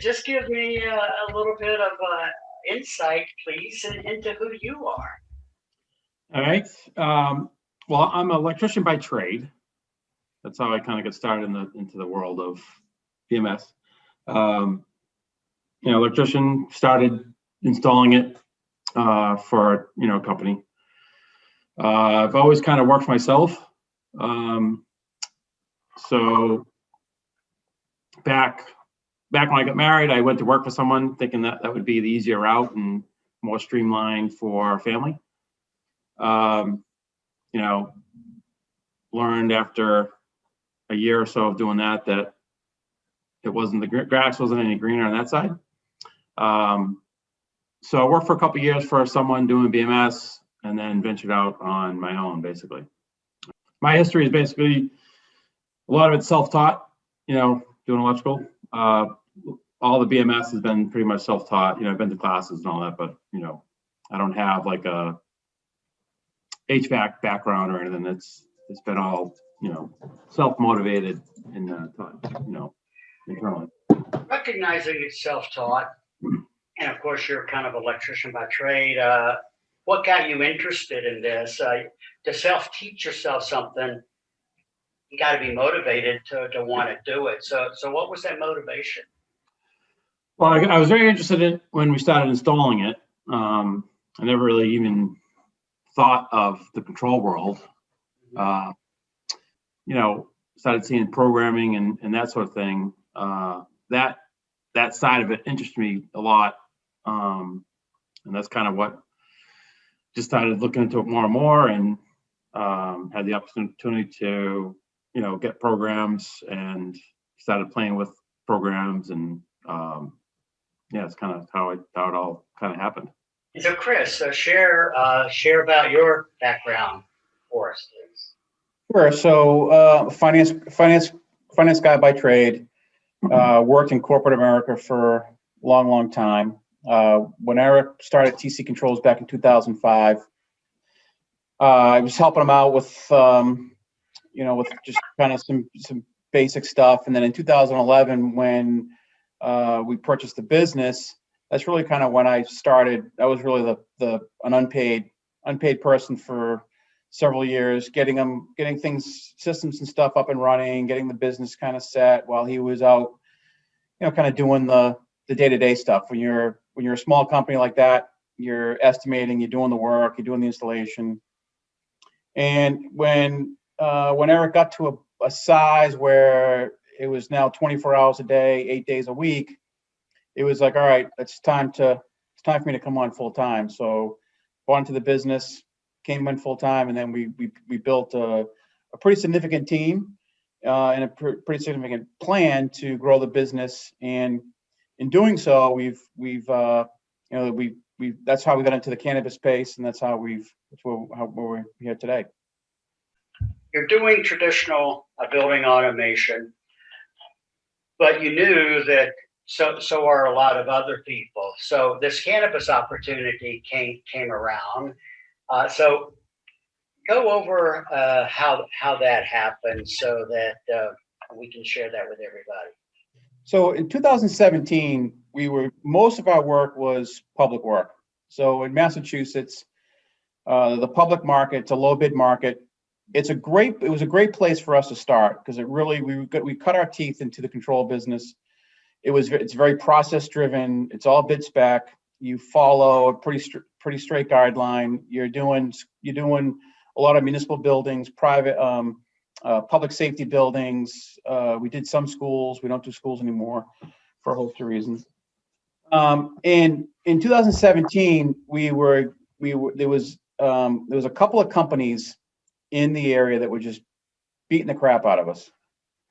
just give me a little bit of insight, please, into who you are. All right. Well, I'm an electrician by trade. That's how I kind of got started into the world of BMS. Electrician, started installing it for a company. I've always kind of worked for myself. So back when I got married, I went to work for someone thinking that would be the easier route and more streamlined for our family. Learned after a year or so of doing that it wasn't, the grass wasn't any greener on that side. So I worked for a couple of years for someone doing BMS and then ventured out on my own, basically. My history is basically a lot of it's self-taught, doing electrical. All the BMS has been pretty much self-taught. I've been to classes and all that, but, I don't have like a HVAC background or anything. It's been all, self-motivated and taught, internally. Recognizing it's self-taught, and of course you're kind of electrician by trade. What got you interested in this? To self-teach yourself something, you got to be motivated to want to do it. So what was that motivation? Well, I was very interested in when we started installing it. I never really even thought of the control world. Started seeing programming and that sort of thing. That side of it interested me a lot. And that's kind of what just started looking into it more and more, and had the opportunity to, get programs and started playing with programs, and it's kind of how it all kind of happened. So Chris, share about your background for us, please. Sure. So finance guy by trade, worked in corporate America for a long time. When Eric started TC Controls back in 2005, I was helping him out with, with just kind of some basic stuff. And then in 2011, when we purchased the business, that's really kind of when I started. I was really an unpaid person for several years, getting systems and stuff up and running, getting the business kind of set while he was out, kind of doing the day-to-day stuff. When you're a small company like that, you're estimating, you're doing the work, you're doing the installation. And when Eric got to a size where it was now 24 hours a day, 8 days a week, it was like, all right, it's time for me to come on full time. So bought into the business, came in full time, and then we built a pretty significant team and a pretty significant plan to grow the business. And in doing so, we've that's how we got into the cannabis space, and that's how we're here today. You're doing traditional building automation, but you knew that so are a lot of other people. So this cannabis opportunity came around. So go over how that happened so that we can share that with everybody. So in 2017, most of our work was public work. So in Massachusetts, the public market, it's a low bid market. It was a great place for us to start because we cut our teeth into the control business. It's very process driven. It's all bid spec. You follow a pretty straight guideline. You're doing a lot of municipal buildings, private, public safety buildings. We did some schools. We don't do schools anymore for a host of reasons. And in 2017, there was a couple of companies in the area that were just beating the crap out of us.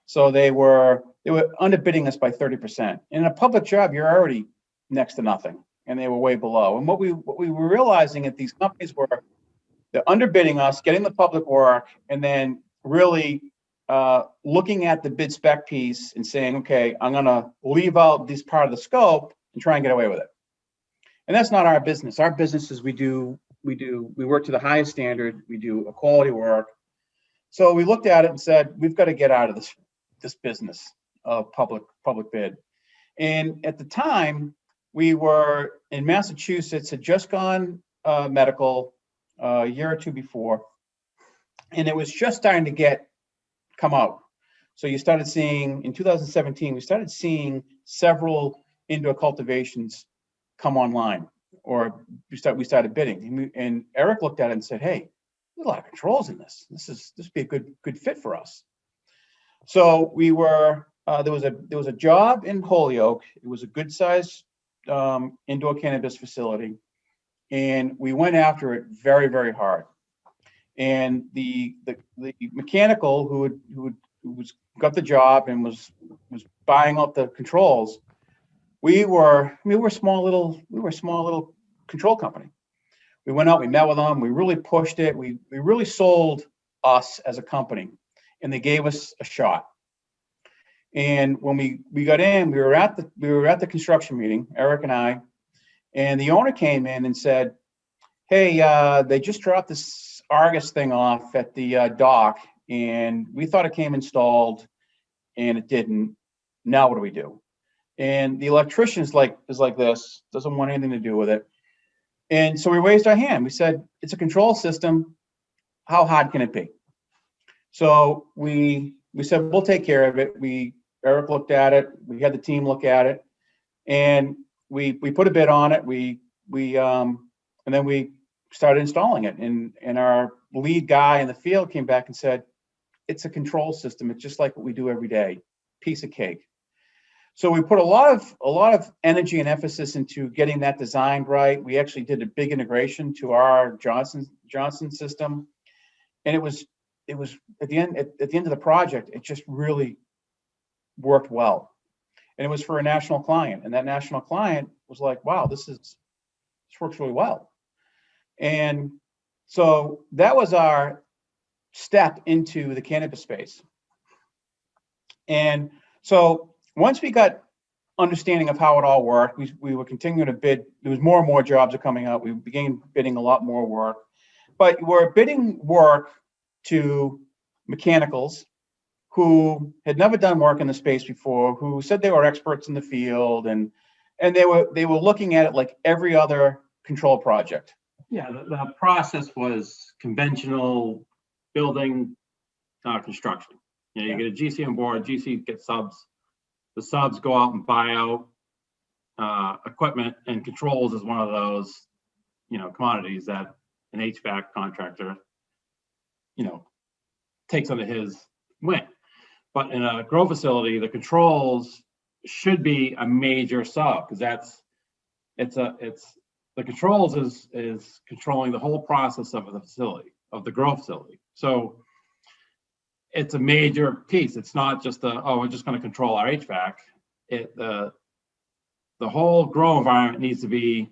So they were underbidding us by 30%. In a public job, you're already next to nothing, and they were way below. And what we were realizing that these companies they're underbidding us, getting the public work, and then really looking at the bid spec piece and saying, okay, I'm going to leave out this part of the scope and try and get away with it. And that's not our business. Our business is we work to the highest standard. We do a quality work. So we looked at it and said, we've got to get out of this business of public bid. And at the time, we were in Massachusetts, had just gone medical a year or two before, and it was just starting to come out. So you started seeing, in 2017, we started seeing several indoor cultivations come online, or we started bidding. And Eric looked at it and said, "Hey, there's a lot of controls in this. This would be a good fit for us." So we were there was a job in Holyoke. It was a good size indoor cannabis facility, and we went after it very, very hard. And the mechanical who got the job and was buying up the controls, we were a small little control company. We went out, we met with them, we really pushed it, we really sold us as a company, and they gave us a shot. And when we got in, we were at the construction meeting, Eric and I, and the owner came in and said, "Hey, they just dropped this Argus thing off at the dock, and we thought it came installed, and it didn't. Now what do we do?" And the electrician is like this, doesn't want anything to do with it. And so we raised our hand. We said, "It's a control system. How hard can it be?" So we said, "We'll take care of it." Eric looked at it. We had the team look at it, and we put a bid on it. And then we started installing it. And our lead guy in the field came back and said, "It's a control system. It's just like what we do every day. Piece of cake." So we put a lot of energy and emphasis into getting that designed right. We actually did a big integration to our Johnson system, and it was at the end of the project, it just really worked well. And it was for a national client, and that national client was like, "Wow, this works really well." And so that was our step into the cannabis space. And so once we got understanding of how it all worked, we were continuing to bid. There was more and more jobs are coming out. We began bidding a lot more work, but we're bidding work to mechanicals who had never done work in the space before, who said they were experts in the field, and they were looking at it like every other control project. Yeah, the process was conventional building construction. You get a GC on board, GC gets subs. The subs go out and buy out equipment, and controls is one of those, commodities that an HVAC contractor, takes under his wing. But in a grow facility, the controls should be a major sub, because the controls is controlling the whole process of the facility, of the grow facility. So it's a major piece. It's not just we're just going to control our HVAC. The whole grow environment needs to be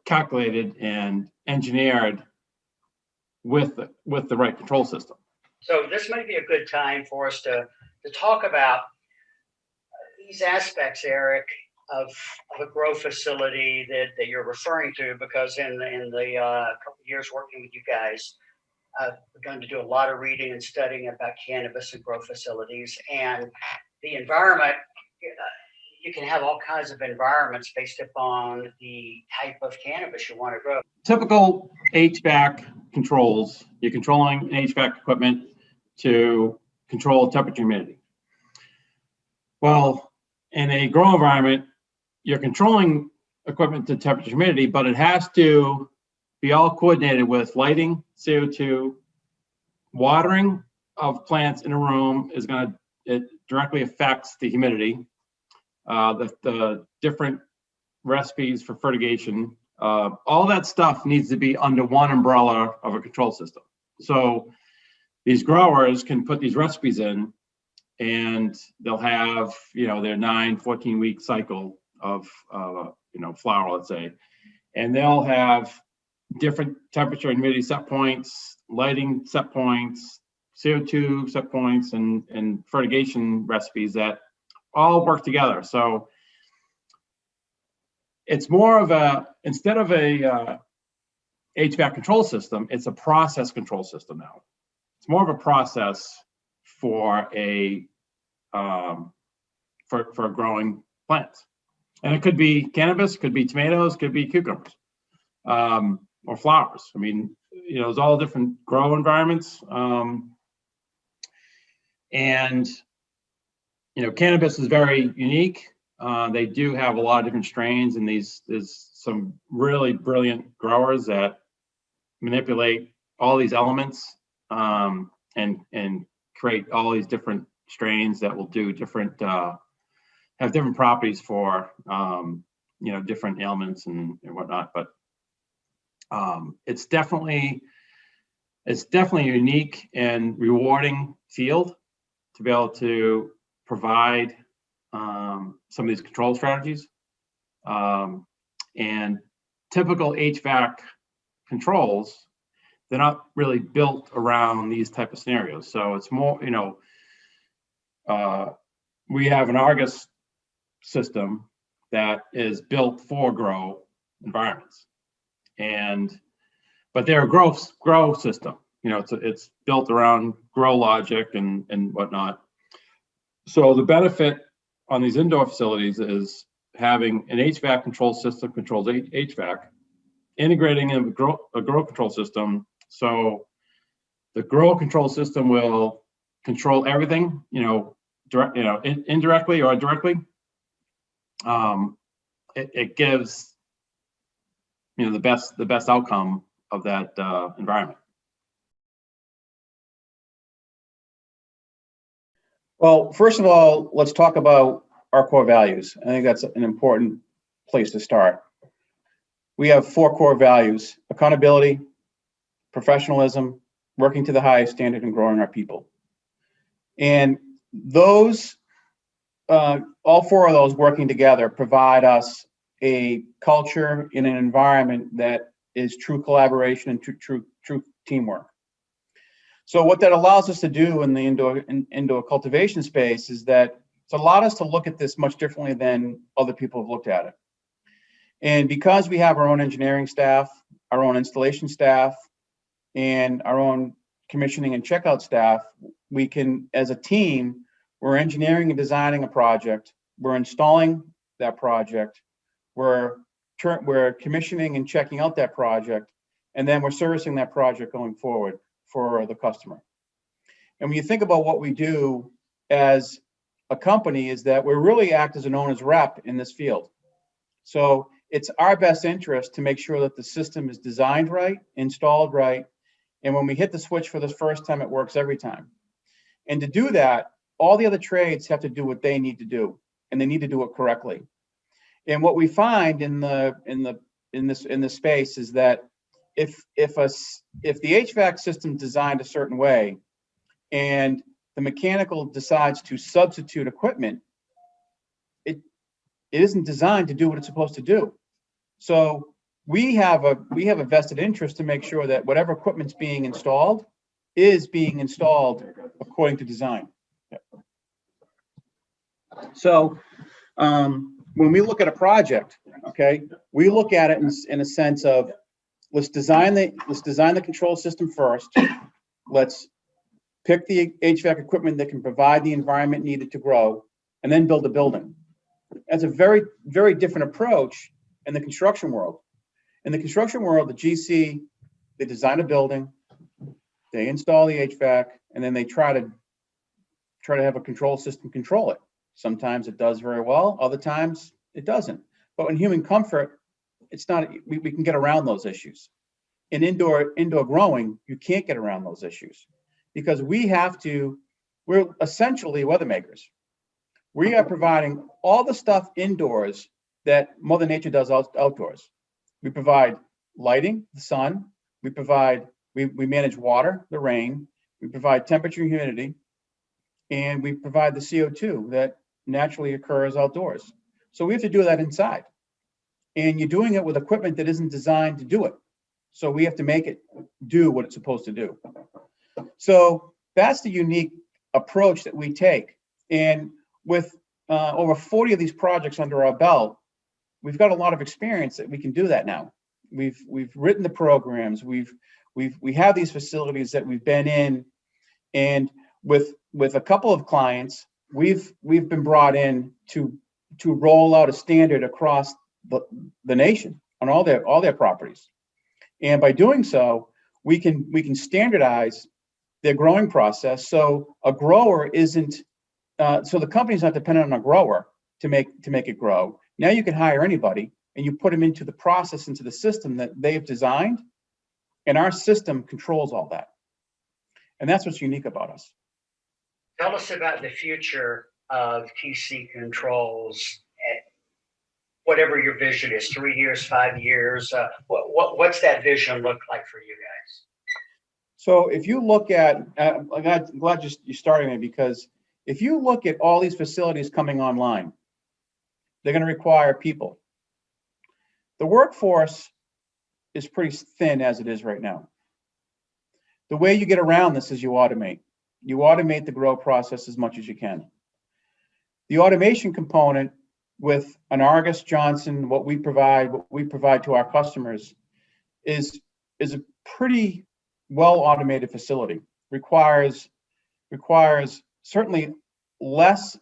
calculated and engineered with the right control system. So this might be a good time for us to talk about these aspects, Eric, of a grow facility that you're referring to, because in the couple of years working with you guys, I've begun to do a lot of reading and studying about cannabis and grow facilities and the environment. You can have all kinds of environments based upon the type of cannabis you want to grow. Typical HVAC controls, you're controlling HVAC equipment to control temperature and humidity. Well, in a grow environment, you're controlling equipment to temperature and humidity, but it has to be all coordinated with lighting, CO2, watering of plants in a room it directly affects the humidity. The different recipes for fertigation, all that stuff needs to be under one umbrella of a control system. So these growers can put these recipes in, and they'll have, their 14-week cycle of, flower, let's say, and they'll have different temperature and humidity set points, lighting set points, CO2 set points, and fertigation recipes that all work together. So it's more of instead of a HVAC control system, it's a process control system now. It's more of a process for a for growing plants. And it could be cannabis, could be tomatoes, could be cucumbers, or flowers. I mean, there's all different grow environments. And cannabis is very unique. They do have a lot of different strains, and there's some really brilliant growers that manipulate all these elements, and create all these different strains that will do different, have different properties for, different ailments and whatnot. But it's definitely a unique and rewarding field to be able to provide some of these control strategies. And typical HVAC controls, they're not really built around these type of scenarios. So it's more, we have an Argus system that is built for grow environments, but they're a grow system. It's built around grow logic and whatnot. So the benefit on these indoor facilities is having an HVAC control system controls HVAC, integrating in a grow control system. So the grow control system will control everything, indirectly or directly. It gives the best outcome of that environment. Well, first of all, let's talk about our core values. I think that's an important place to start. We have 4 core values: accountability, professionalism, working to the highest standard, and growing our people. And those, all 4 of those working together provide us a culture in an environment that is true collaboration and true teamwork. So what that allows us to do in the indoor cultivation space is that it's allowed us to look at this much differently than other people have looked at it. And because we have our own engineering staff, our own installation staff, and our own commissioning and checkout staff, we can, as a team, we're engineering and designing a project, we're installing that project, we're commissioning and checking out that project, and then we're servicing that project going forward for the customer. And when you think about what we do as a company, is that we really act as an owner's rep in this field. So it's our best interest to make sure that the system is designed right, installed right, and when we hit the switch for the first time, it works every time. And to do that, all the other trades have to do what they need to do, and they need to do it correctly. And what we find in this space is that if the HVAC system is designed a certain way, and the mechanical decides to substitute equipment, it isn't designed to do what it's supposed to do. So we have a vested interest to make sure that whatever equipment's being installed is being installed according to design. So when we look at a project, okay, we look at it in a sense of, let's design the control system first. Let's pick the HVAC equipment that can provide the environment needed to grow, and then build a building. That's a very, very different approach in the construction world. In the construction world, the GC, they design a building, they install the HVAC, and then they try to have a control system control it. Sometimes it does very well, other times it doesn't. But in human comfort, it's not, we can get around those issues. In indoor growing, you can't get around those issues, because we're essentially weather makers. We are providing all the stuff indoors that Mother Nature does outdoors. We provide lighting, the sun, we manage water, the rain, we provide temperature and humidity, and we provide the CO2 that naturally occurs outdoors. So we have to do that inside. And you're doing it with equipment that isn't designed to do it. So we have to make it do what it's supposed to do. So that's the unique approach that we take. And with over 40 of these projects under our belt, we've got a lot of experience that we can do that now. We've written the programs. We have these facilities that we've been in, and with a couple of clients, we've been brought in to roll out a standard across the nation on all their properties. And by doing so, we can standardize their growing process. So a grower isn't, so the company's not dependent on a grower to make it grow. Now you can hire anybody and you put them into the process, into the system that they've designed, and our system controls all that. And that's what's unique about us. Tell us about the future of TC Controls, whatever your vision is, 3 years, 5 years. What's that vision look like for you guys? So if you look at, I'm glad you started me, because if you look at all these facilities coming online, they're going to require people. The workforce is pretty thin as it is right now. The way you get around this is you automate. You automate the grow process as much as you can. The automation component with an Argus Johnson, what we provide to our customers is a pretty well automated facility. Requires certainly less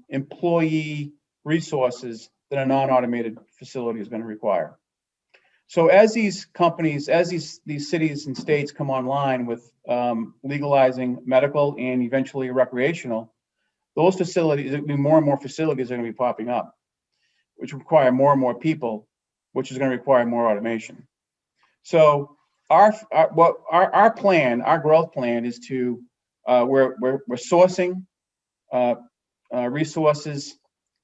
employee resources than a non-automated facility is going to require. So as these companies, as these cities and states come online with legalizing medical and eventually recreational, those facilities, there'll be more and more facilities are going to be popping up, which require more and more people, which is going to require more automation. So our plan, our growth plan is to we're sourcing resources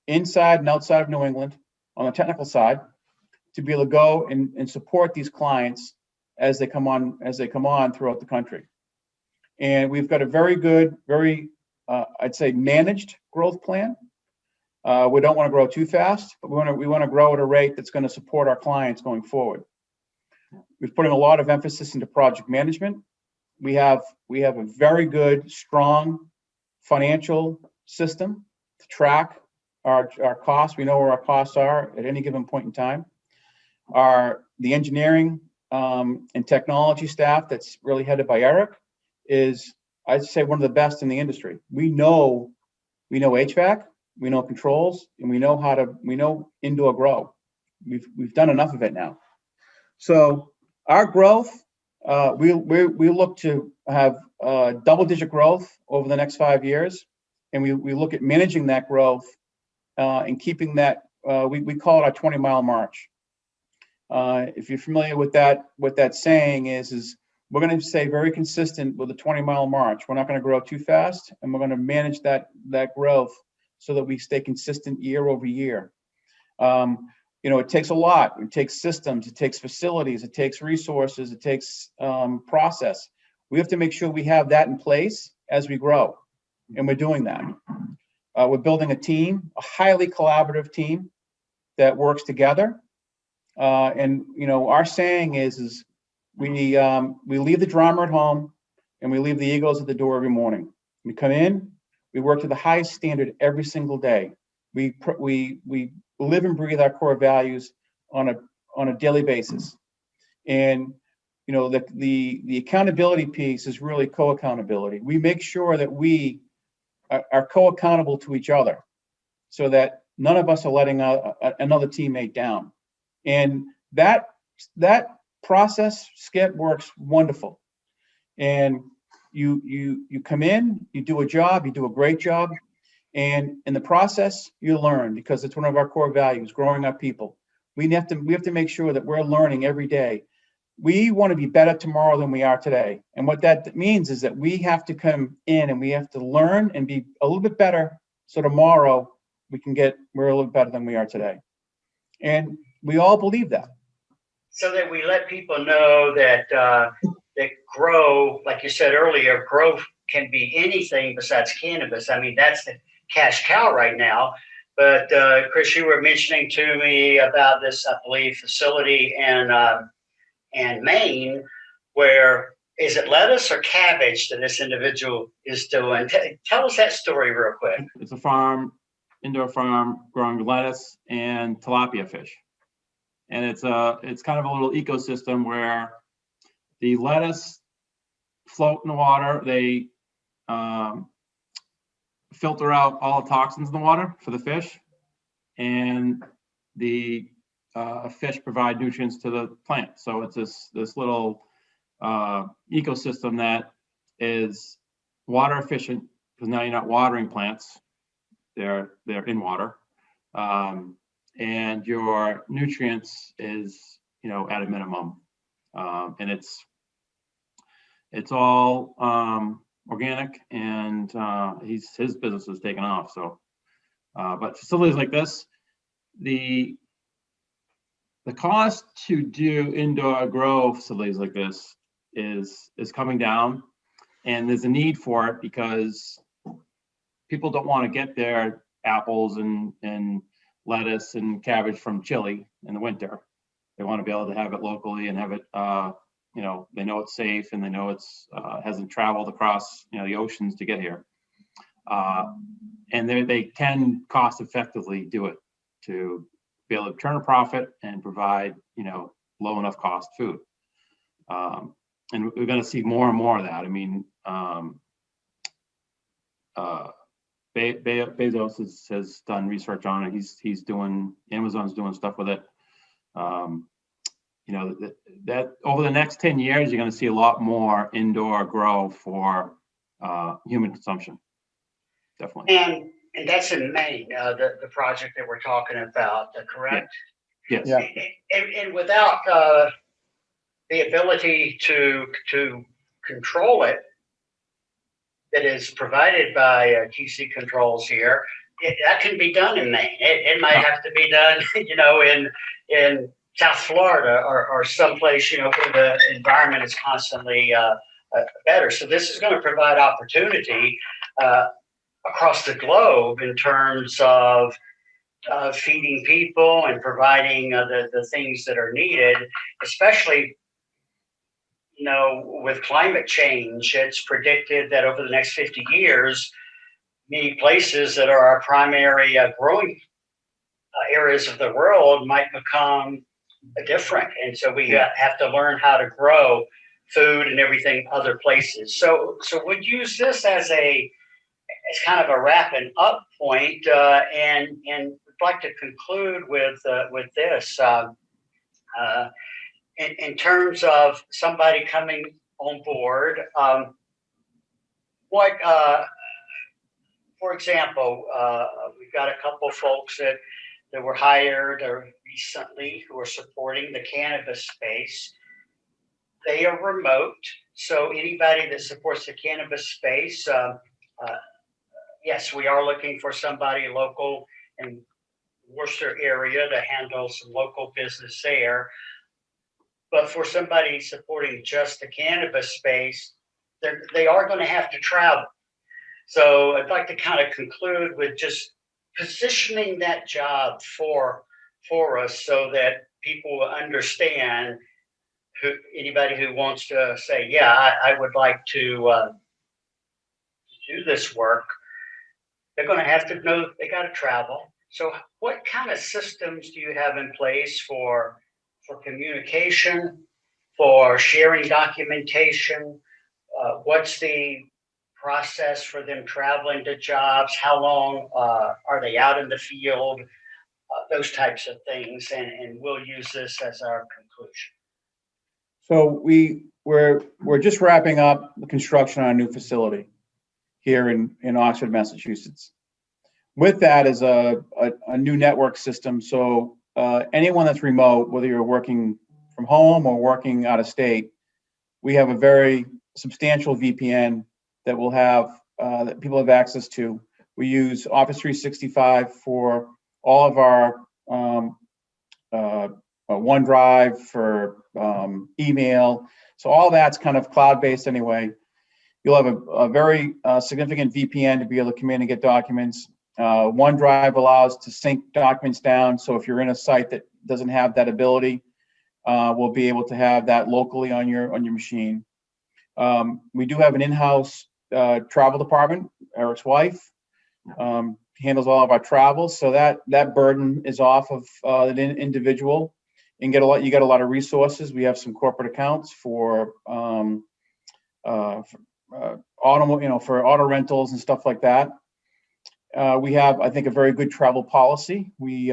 inside and outside of New England on the technical side to be able to go and support these clients as they come on throughout the country. And we've got a very good, very I'd say managed growth plan. We don't want to grow too fast, but we want to grow at a rate that's going to support our clients going forward. We've put in a lot of emphasis into project management. We have a very good, strong financial system to track our costs. We know where our costs are at any given point in time. The engineering and technology staff that's really headed by Eric is, I'd say, one of the best in the industry. We know HVAC, we know controls, and we know indoor grow. We've done enough of it now. So our growth, we look to have double-digit growth over the next 5 years, and we look at managing that growth and keeping that. We call it our 20-mile march. If you're familiar with that, what that saying is we're going to stay very consistent with a 20-mile march. We're not going to grow too fast, and we're going to manage that growth so that we stay consistent year over year. It takes a lot. It takes systems, it takes facilities, it takes resources, it takes process. We have to make sure we have that in place as we grow, and we're doing that. We're building a team, a highly collaborative team that works together. Our saying is we leave the drama at home and we leave the egos at the door every morning. We come in, we work to the highest standard every single day. We live and breathe our core values on a daily basis. And the accountability piece is really co-accountability. We make sure that we are co-accountable to each other so that none of us are letting another teammate down. And that process, Skip, works wonderful. And you come in, you do a job, you do a great job, and in the process you learn, because it's one of our core values, growing our people. We have to make sure that we're learning every day. We want to be better tomorrow than we are today. And what that means is that we have to come in and we have to learn and be a little bit better so tomorrow we're a little better than we are today. And we all believe that. So that we let people know that that grow, like you said earlier, growth can be anything besides cannabis. I mean, that's the cash cow right now. But Chris, you were mentioning to me about this, I believe, facility in Maine, where is it lettuce or cabbage that this individual is doing? Tell us that story real quick. It's a farm, indoor farm, growing lettuce and tilapia fish. And it's kind of a little ecosystem where the lettuce float in the water. They filter out all the toxins in the water for the fish, and the fish provide nutrients to the plant. So it's this little ecosystem that is water efficient, because now you're not watering plants; they're in water, and your nutrients is at a minimum, and it's all organic, and his business is taking off. So, but facilities like this, the cost to do indoor grow facilities like this is coming down, and there's a need for it because people don't want to get their apples and lettuce and cabbage from Chile in the winter. They want to be able to have it locally and have it, they know it's safe, and they know it's hasn't traveled across the oceans to get here, and they can cost effectively do it to be able to turn a profit and provide low enough cost food. And we're going to see more and more of that. I mean, Bezos has done research on it. He's doing, Amazon's doing stuff with it. That over the next 10 years, you're going to see a lot more indoor grow for human consumption. Definitely. And that's in Maine, the project that we're talking about, correct? Yes. Yeah. And without the ability to control it, that is provided by TC Controls here, that can be done in Maine. It might have to be done, in South Florida or someplace, where the environment is constantly better. So this is going to provide opportunity across the globe in terms of feeding people and providing the things that are needed, especially with climate change. It's predicted that over the next 50 years, many places that are our primary growing areas of the world might become different. And so we have to learn how to grow food and everything other places. So we'd use this as kind of a wrapping up point, and would like to conclude with this. In terms of somebody coming on board, for example, we've got a couple folks that were hired recently who are supporting the cannabis space. They are remote, so anybody that supports the cannabis space, yes, we are looking for somebody local in Worcester area to handle some local business there. But for somebody supporting just the cannabis space, they are going to have to travel. So I'd like to kind of conclude with just positioning that job for us, so that people will understand, anybody who wants to say, yeah, I would like to do this work, they're going to have to know they got to travel. So what kind of systems do you have in place for communication, for sharing documentation? What's the process for them traveling to jobs? How long are they out in the field? Those types of things, and we'll use this as our conclusion. So we're just wrapping up the construction on a new facility here in Oxford, Massachusetts. With that is a new network system. So anyone that's remote, whether you're working from home or working out of state, we have a very substantial VPN that will have that people have access to. We use Office 365 for all of our OneDrive, for email. So all that's kind of cloud-based anyway. You'll have a very significant VPN to be able to come in and get documents. OneDrive allows to sync documents down. So if you're in a site that doesn't have that ability, we'll be able to have that locally on your machine. We do have an in-house travel department. Eric's wife handles all of our travels, so that burden is off of an individual. You get a lot of resources. We have some corporate accounts for auto rentals and stuff like that. We have, I think, a very good travel policy. We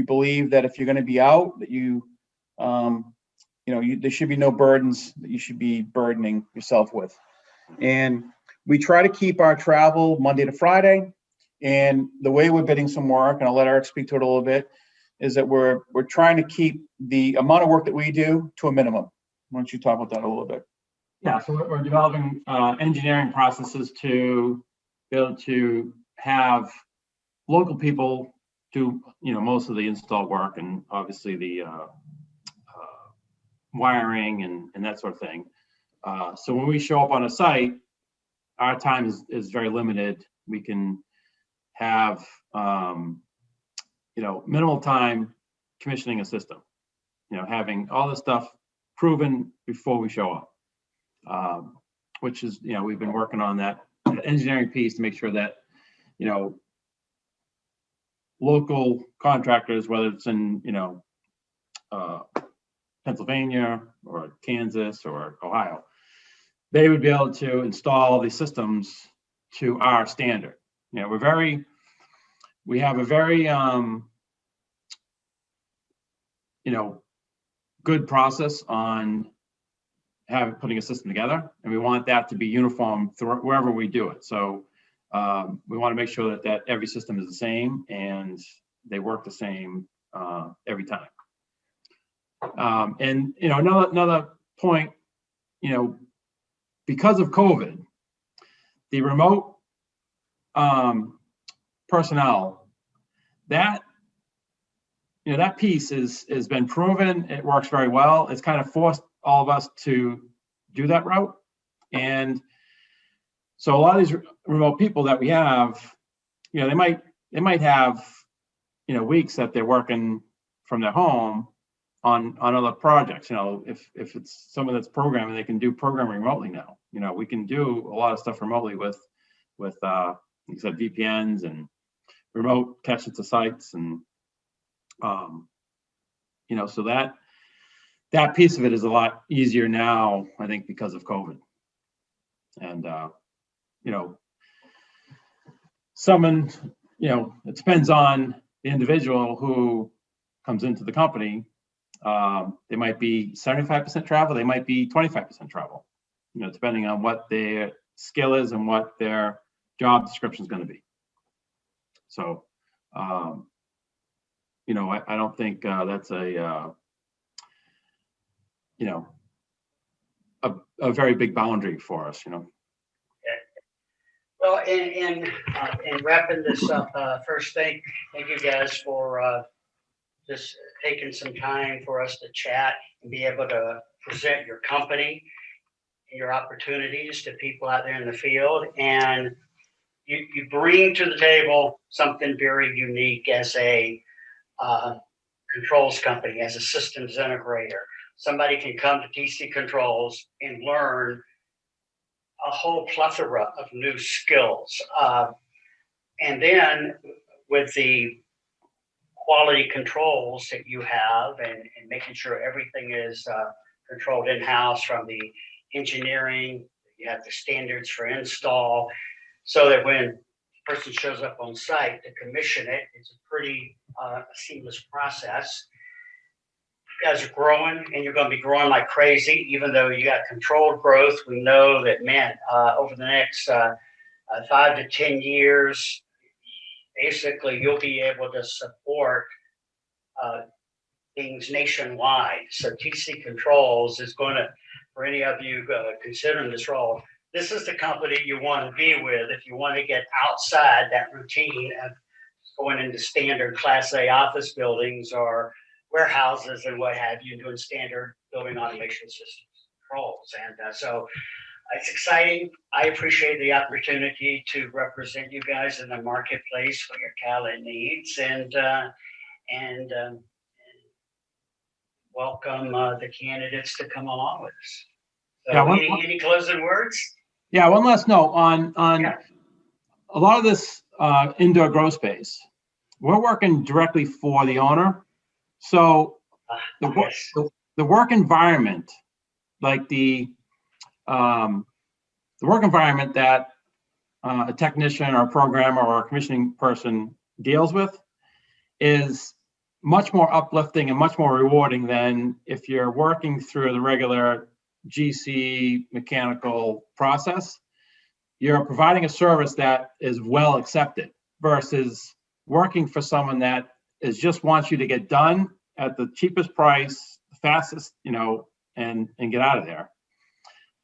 believe that if you're going to be out, that there should be no burdens that you should be burdening yourself with. And we try to keep our travel Monday to Friday. And the way we're bidding some work, and I'll let Eric speak to it a little bit, is that we're trying to keep the amount of work that we do to a minimum. Why don't you talk about that a little bit? Yeah, so we're developing engineering processes to be able to have local people do, most of the install work and obviously the wiring and that sort of thing. So when we show up on a site, our time is very limited. We can have, minimal time commissioning a system, having all the stuff proven before we show up, which is, we've been working on that engineering piece to make sure that, local contractors, whether it's in, Pennsylvania or Kansas or Ohio, they would be able to install the systems to our standard. We have a very, good process on putting a system together, and we want that to be uniform through wherever we do it. So we want to make sure that every system is the same and they work the same every time. And another point, because of COVID, the remote personnel, that piece has been proven. It works very well. It's kind of forced all of us to do that route. And so a lot of these remote people that we have, they might have, weeks that they're working from their home on other projects. If it's someone that's programming, they can do programming remotely now. We can do a lot of stuff remotely with like I said, VPNs and remote catch to sites, and so that piece of it is a lot easier now, I think, because of COVID. And someone, it depends on the individual who comes into the company. They might be 75% travel, they might be 25% travel, depending on what their skill is and what their job description is going to be. So, I don't think that's a very big boundary for us, Well, in wrapping this up, first thank you guys for just taking some time for us to chat and be able to present your company and your opportunities to people out there in the field. And you bring to the table something very unique as a controls company, as a systems integrator. Somebody can come to TC Controls and learn a whole plethora of new skills. And then with the quality controls that you have and making sure everything is controlled in-house, from the engineering, you have the standards for install, so that when the person shows up on site to commission it, it's a pretty seamless process. You guys are growing, and you're going to be growing like crazy. Even though you got controlled growth, we know that, man, over the next 5 to 10 years, basically you'll be able to support things nationwide. So TC Controls is going to, for any of you considering this role, this is the company you want to be with if you want to get outside that routine of going into standard Class A office buildings or warehouses and what have you, doing standard building automation systems controls. And so it's exciting. I appreciate the opportunity to represent you guys in the marketplace for your talent needs, and welcome the candidates to come along with us. So Yeah, any closing words? Yeah, one last note on a lot of this indoor grow space. We're working directly for the owner, so the work environment, like the work environment that a technician or a programmer or a commissioning person deals with is much more uplifting and much more rewarding than if you're working through the regular GC mechanical process. You're providing a service that is well accepted versus working for someone that just wants you to get done at the cheapest price, the fastest, and get out of there.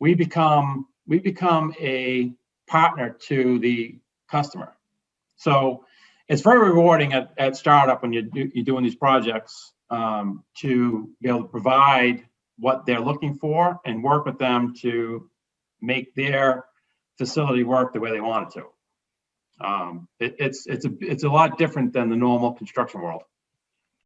We become a partner to the customer. So it's very rewarding at startup when you're doing these projects to be able to provide what they're looking for and work with them to make their facility work the way they want it to. It's a lot different than the normal construction world.